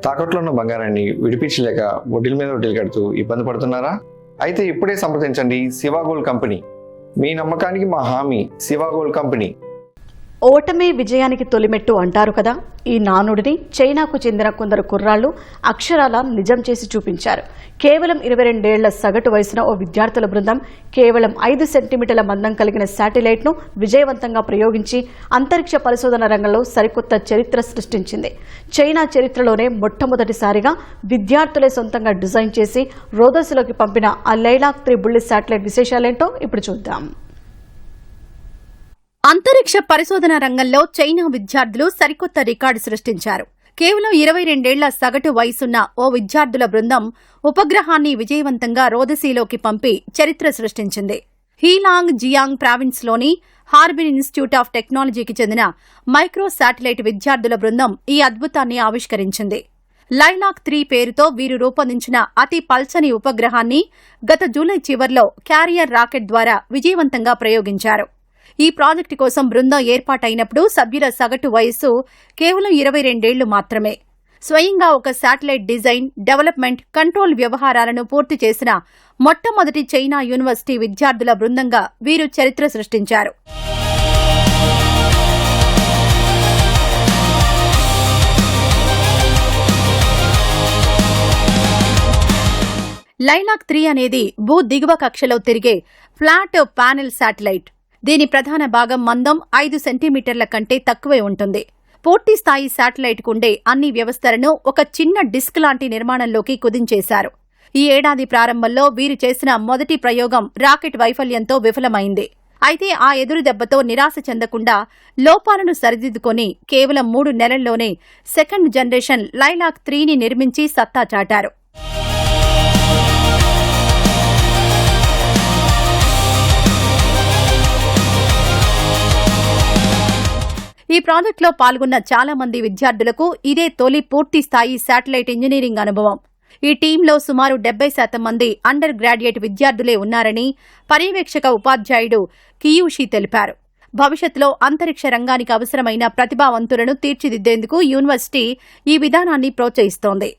తాకట్లో ఉన్న బంగారాన్ని విడిపించలేక వడ్డీల మీద వడ్డీలు కడుతూ ఇబ్బంది పడుతున్నారా? అయితే ఇప్పుడే సంప్రదించండి శివ గోల్డ్ కంపెనీ. మీ నమ్మకానికి మా హామీ శివ గోల్డ్ కంపెనీ. ఓటమే విజయానికి తొలిమెట్టు అంటారు కదా. ఈ నానుడిని చైనాకు చెందిన కొందరు కుర్రాళ్లు అక్షరాల నిజం చేసి చూపించారు. కేవలం 22 ఏళ్ల సగటు వయసున ఓ విద్యార్థుల బృందం కేవలం 5 సెంటీమీటర్ల మందం కలిగిన శాటిలైట్ ను విజయవంతంగా ప్రయోగించి అంతరిక్ష పరిశోధన రంగంలో సరికొత్త చరిత్ర సృష్టించింది. చైనా చరిత్రలోనే మొట్టమొదటిసారిగా విద్యార్థులే సొంతంగా డిజైన్ చేసి రోదస్లోకి పంపిన ఆ లైలాక్ 3 బుల్లి శాటిలైట్ విశేషాలేంటో ఇప్పుడు చూద్దాం. అంతరిక్ష పరిశోధన రంగంలో చైనా విద్యార్థులు సరికొత్త రికార్డు సృష్టించారు. కేవలం 22 ఏళ్ల సగటు వయసున్న ఓ విద్యార్థుల బృందం ఉపగ్రహాన్ని విజయవంతంగా రోదసీలోకి పంపి చరిత్ర సృష్టించింది. హీలాంగ్ జియాంగ్ ప్రావిన్స్లోని హార్బిన్ ఇన్స్టిట్యూట్ ఆఫ్ టెక్నాలజీకి చెందిన మైక్రో శాటిలైట్ విద్యార్థుల బృందం ఈ అద్భుతాన్ని ఆవిష్కరించింది. లైలాక్ 3 పేరుతో వీరు రూపొందించిన అతి పల్చని ఉపగ్రహాన్ని గత జూలై చివర్లో క్యారియర్ రాకెట్ ద్వారా విజయవంతంగా ప్రయోగించారు. ఈ ప్రాజెక్టు కోసం బృందం ఏర్పాటైనప్పుడు సభ్యుల సగటు వయస్సు కేవలం 22 ఏళ్లు మాత్రమే. స్వయంగా ఒక శాటిలైట్ డిజైన్, డెవలప్మెంట్, కంట్రోల్ వ్యవహారాలను పూర్తి చేసిన మొట్టమొదటి చైనా యూనివర్సిటీ విద్యార్థుల బృందంగా వీరు చరిత్ర సృష్టించారు. లైలాక్ 3 అనేది భూ దిగువ కక్షలో తిరిగే ఫ్లాట్ ప్యానెల్ శాటిలైట్. దీని ప్రధాన భాగం మందం 5 సెంటీమీటర్ల కంటే తక్కువే ఉంటుంది. పూర్తి స్థాయి శాటిలైట్ కుండే అన్ని వ్యవస్థలను ఒక చిన్న డిస్క్ లాంటి నిర్మాణంలోకి కుదించేశారు. ఈ ఏడాది ప్రారంభంలో వీరు చేసిన మొదటి ప్రయోగం రాకెట్ వైఫల్యంతో విఫలమైంది. అయితే ఆ ఎదురు దెబ్బతో నిరాశ చెందకుండా లోపాలను సరిదిద్దుకొని కేవలం 3 నెలల్లోనే సెకండ్ జనరేషన్ లైలాక్ 3ని నిర్మించి సత్తా చాటారు. ఈ ప్రాజెక్టులో పాల్గొన్న చాలా మంది విద్యార్థులకు ఇదే తొలి పూర్తి స్థాయి శాటిలైట్ ఇంజనీరింగ్ అనుభవం. ఈ టీంలో సుమారు 70% మంది అండర్ గ్రాడ్యుయేట్ విద్యార్థులే ఉన్నారని పర్యవేక్షక ఉపాధ్యాయుడు కియూషి తెలిపారు. భవిష్యత్తులో అంతరిక్ష రంగానికి అవసరమైన ప్రతిభావంతులను తీర్చిదిద్దేందుకు యూనివర్సిటీ ఈ విధానాన్ని ప్రోత్సహిస్తోంది.